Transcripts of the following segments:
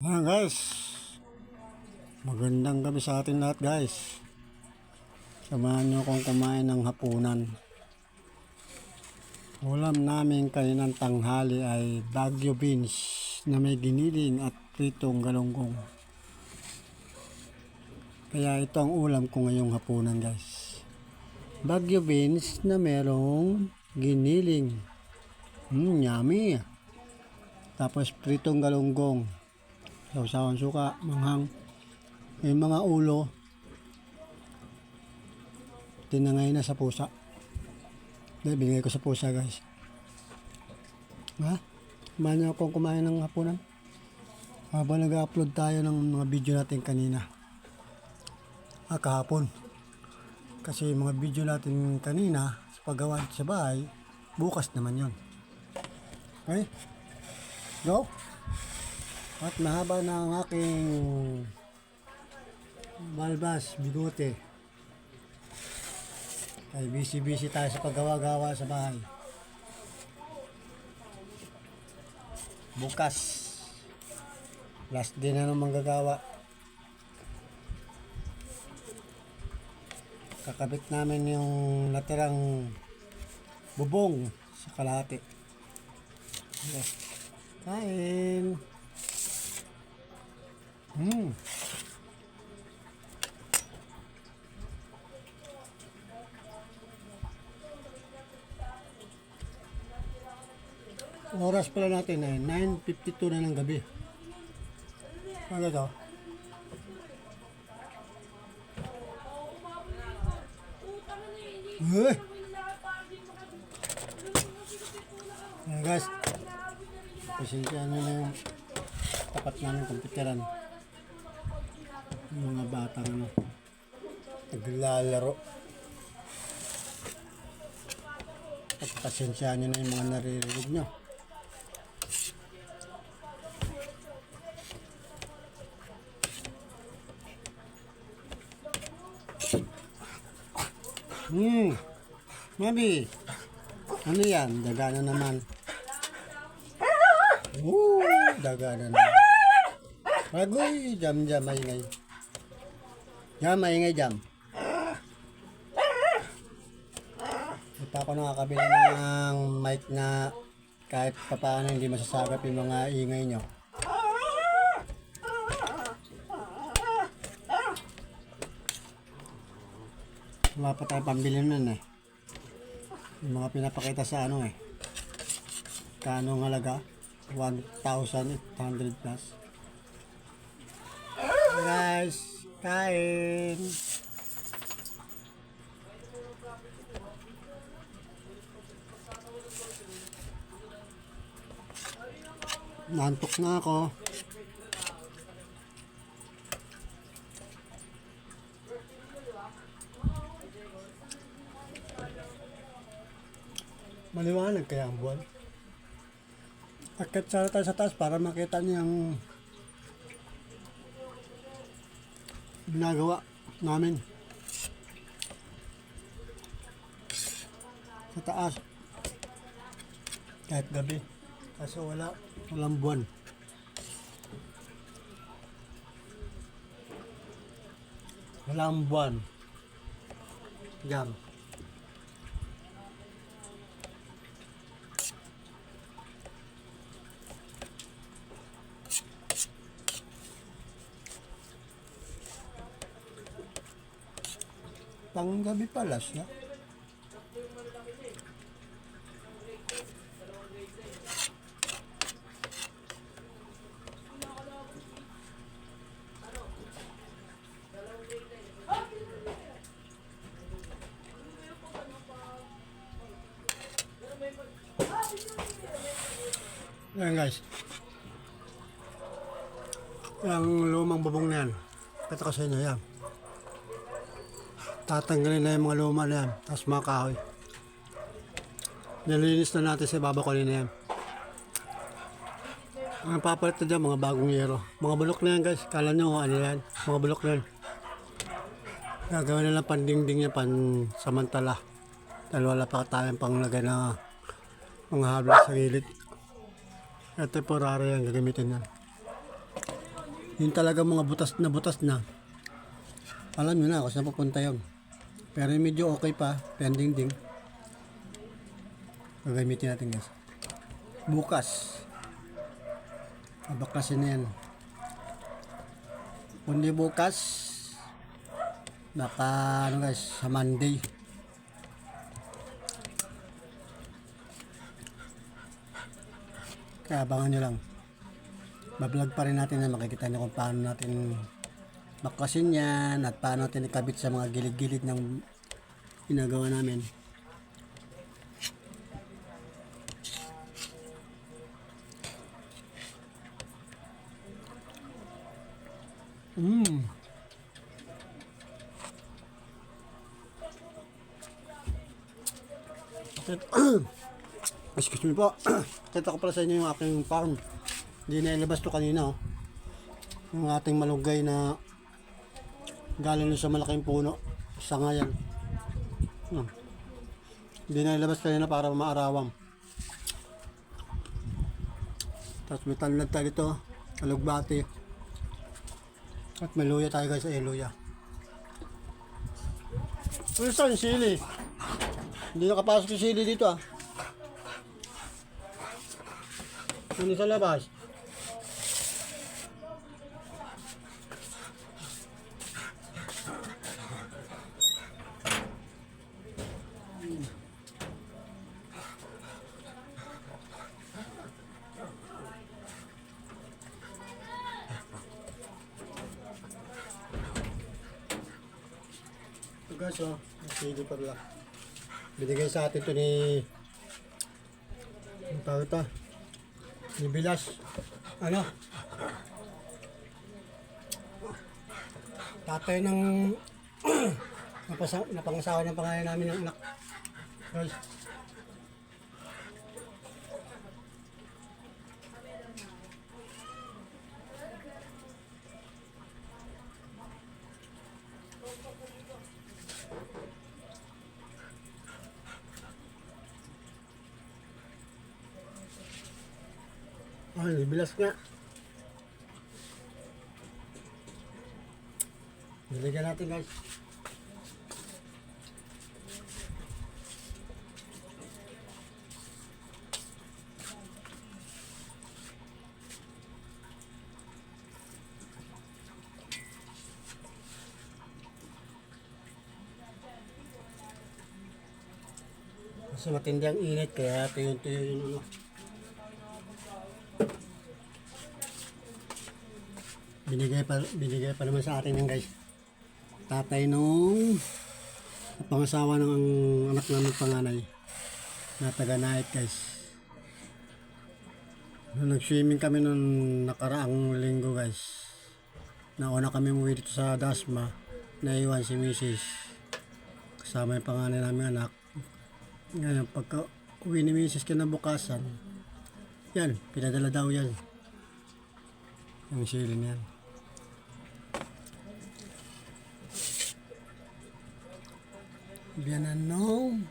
Guys, magandang gabi sa atin lahat guys. Samahan nyo akong kumain ng hapunan. Ulam namin kaninang tanghali ay Baguio beans na may giniling at pritong galunggong. Kaya ito ang ulam ko ngayong hapunan guys. Baguio beans na merong giniling. Yummy. Tapos pritong galunggong. Sausawan suka, manghang. Yung mga ulo, tinangay na sa pusa. Binigay ko sa pusa guys. Kumain na akong kumain ng hapunan. Habang nag-upload tayo ng mga video natin kanina. Kahapon. Kasi yung mga video natin kanina sa paggawa sa bahay, bukas naman yon. Okay? Go! At mahaba na ang aking balbas, bigote. Ay busy tayo sa paggawa-gawa sa bahay. Bukas, last day na ng manggagawa. Kakabit namin yung natirang bubong sa kalahati. Okay. Kain! Oras pala natin ay 9:52 na ng gabi. Ano to? Guys, pasensya na yung tapat namin komputeran. Yung mga batang naglalaro. At pasensya nyo na yung mga naririnig nyo. Mami, ano yan? Daga na naman. Daga na naman. Agoy, jam, maingay. Maingay, jam. Hindi pa ako nakakabili ng mic na kahit papaano hindi masasagap yung mga ingay nyo. Wala pa tayo pambili nun eh. Yung mga pinapakita sa ano eh. Kano ang halaga? 1,800 plus. Guys, kain! Nantok na ako. Maliwanag kaya ang buwan. Akit sana tayo sa taas para makita niyo ang ginagawa namin sa taas kahit gabi kasi walang buwan. Walang buwan. Jam. Panggabi pala siya. Ayan guys. Yung lumang bubong na yan. Kata ko sa inyo yan. Tatanggalin na yung mga luma na yan. Tapos mga kahoy. Nalinis na natin sa ibabaw kanina yan. Ang papalit na dyan, mga bagong yero. Mga bulok na yan guys. Kala nyo ano yan. Mga bulok na yan. Gagawin na lang pandingding niya samantala. Dahil wala pa tayong panglagay na mga habla sa gilid. Temporary yan, gagamitin yan. Yung talaga mga butas na, alam nyo na kung saan pupunta yun. Pero yung medyo okay pa, pending din. Gagamitin natin guys. Bukas. Abaklasin na yan. Kundi bukas, baka ano guys, sa Monday. Kaya abangan nyo lang. Bablog pa rin natin na makikita nyo kung paano natin baklasin yan at paano natin ikabit sa mga gilid-gilid ng ginagawa namin. Excuse me po. Kita ko pala sa inyo yung aking farm. Hindi na ilabas to kanina. Oh. Yung ating malunggay na galing sa malaking puno. Sanga yan. Hindi na ilabas kanina para maarawam. Tapos may tanlad tayo dito. Alugbati. At may luya tayo guys. Luya. Ano saan yung sili? Hindi nakapasok yung sili dito ah. Hindi sa labas. Ito guys oh, sili pa pala. Binigay sa atin ito ni ang tawag ito ni Bilas ano tatay ng napangasawa ng pangalan namin ng anak guys. Ay, bilas nga. Nilagyan natin guys. Kasi matindi ang init kaya tuyo-tuyo yung ano. Binigay pa naman sa atin yan guys. Tatay nung pangasawa ng anak namin panganay na taga Naik guys. Nag-swimming kami nung nakaraang linggo guys. Nauna kami umuwi dito sa Dasma. Naiwan si Mrs. Kasama yung panganay namin anak. Ngayon pagka uwi ni Mrs. kinabukasan, yan, pinadala daw yan. Yung sili niyan. Biyanan nung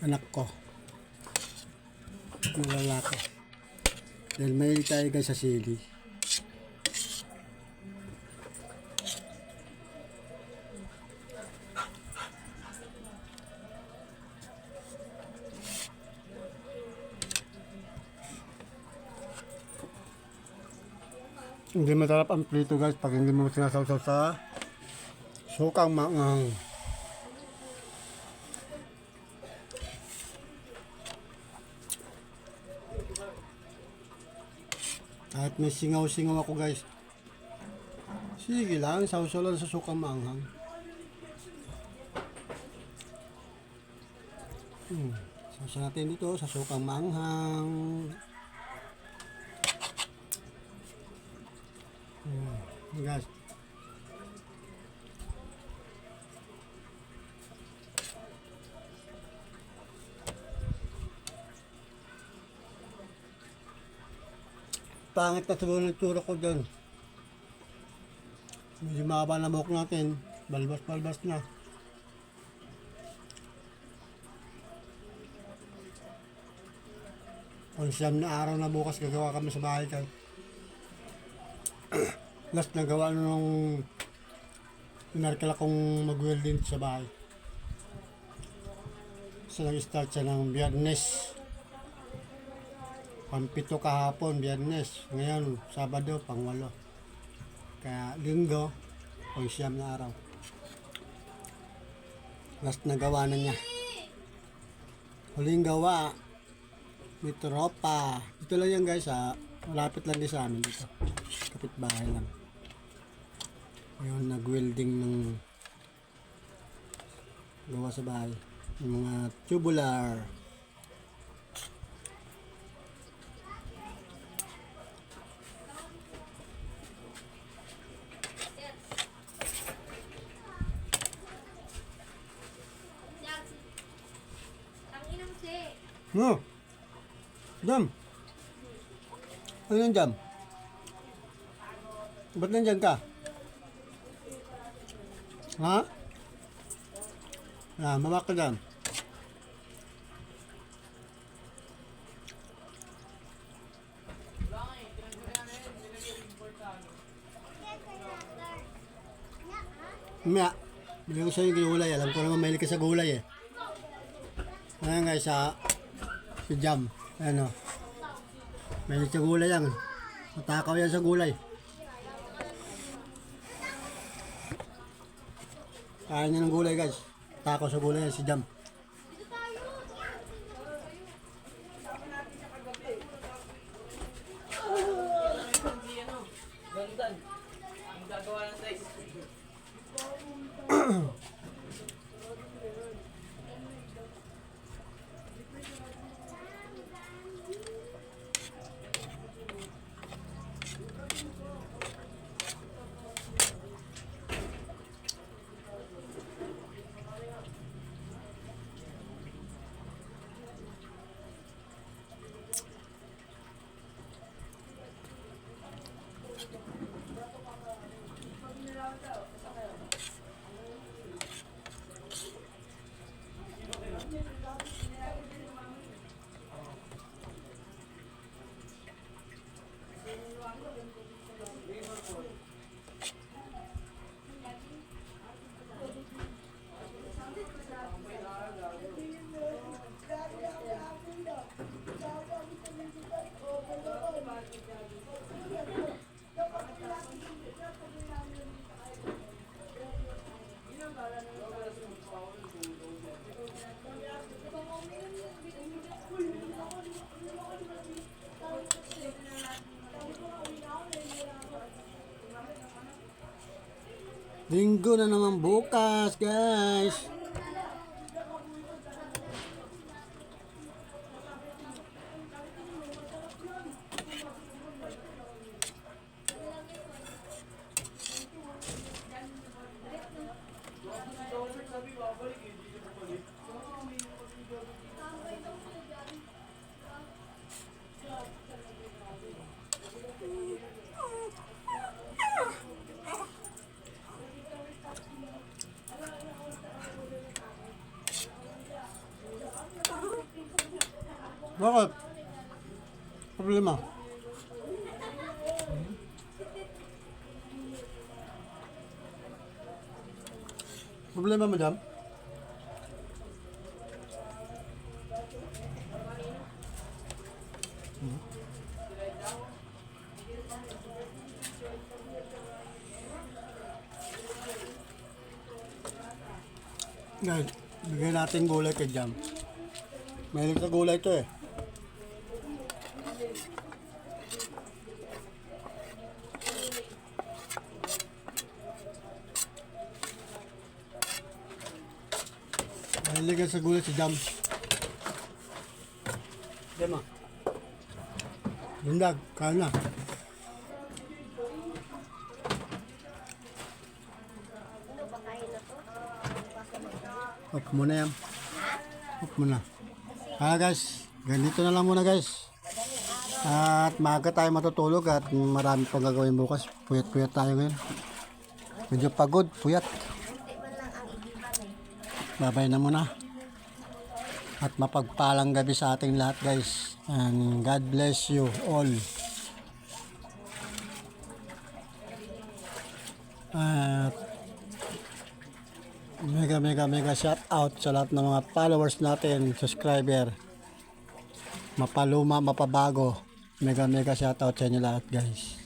anak ko na lalaki. Dahil may tayo guys sa sili. Hindi masarap ang prito guys pag hindi mo sinasawsaw sa sukang maanghang. Kahit may singaw-singaw ako guys. Sige lang, sawsaw lang sa sukang maanghang. Sawsaw natin dito sa sukang maanghang. Guys. Pangit na siguro ng tsura ko dyan. Medyo mahaba na buhok natin. Balbas-balbas na. Kung siyam na araw na bukas gagawa kami sa bahay guys. last na gawa nung inarkala kong mag-welding sa bahay. So nag-start siya ng Biyernes. Pampito kahapon, Biyernes. Ngayon, Sabado, pang-8. Kaya Linggo, pang-9 na araw. Last na gawa na niya. Huling gawa, may tropa. Dito lang yan guys ha. Malapit lang din sa amin dito. Kapitbahay lang. Ngayon, nag-welding ng gawa sa bahay. Yung mga tubular. No. Jam. Ano yan, Jam? Ba't nandyan ka? Ha? Mama ka dyan. Maya, bili ko sa'yo yung gulay. Alam ko naman mahilig ka sa gulay eh. Ayan guys, si Jam. Ayan o. Mahilig sa gulay yan. Matakaw yan sa gulay. Kaya niya ng gulay guys. Takaw sa gulay yan si Jam. Linggo na naman bukas, guys. Bakit? Problema? Problema, madam? Guys, bigyan natin gulay kay Jam. Mahilig sa gulay to eh. Mahilig sa gulay si Jam. Jam ah. Bundag, kain na. Off mo na yan. Off mo na. Guys, ganito na lang muna guys. At maaga tayo matutulog at marami pang gagawin bukas. Puyat-puyat tayo ngayon. Medyo pagod, puyat. Babay na muna. At mapagpalang gabi sa ating lahat guys. And God bless you all. At mega shout out sa lahat ng mga followers natin, subscriber. Mapaluma, mapabago. Mega shout out sa inyo lahat, guys.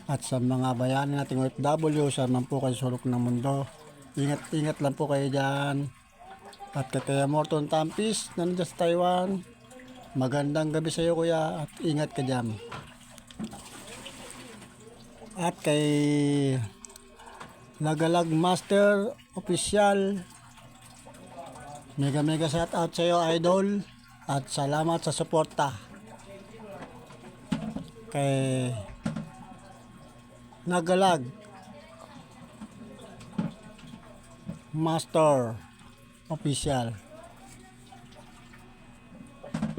At sa mga bayani nating OFW, sa man po kayo sulok ng mundo. Ingat lang po kayo dyan. At kay Kuya Morton Tampis, nandiyan sa Taiwan. Magandang gabi sa iyo, kuya, at ingat ka dyan. At kay Lagalag Master Official, mega shout out sa iyo, idol, at salamat sa suporta. Kay Lagalag Master Official,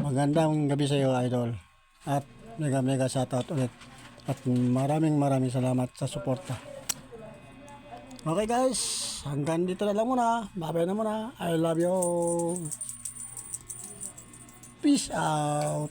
magandang gabi sa iyo, idol, at mega shout out ulit, at maraming salamat sa suporta. Okay guys, hanggang dito na lang muna. Bye na muna. I love you. Peace out.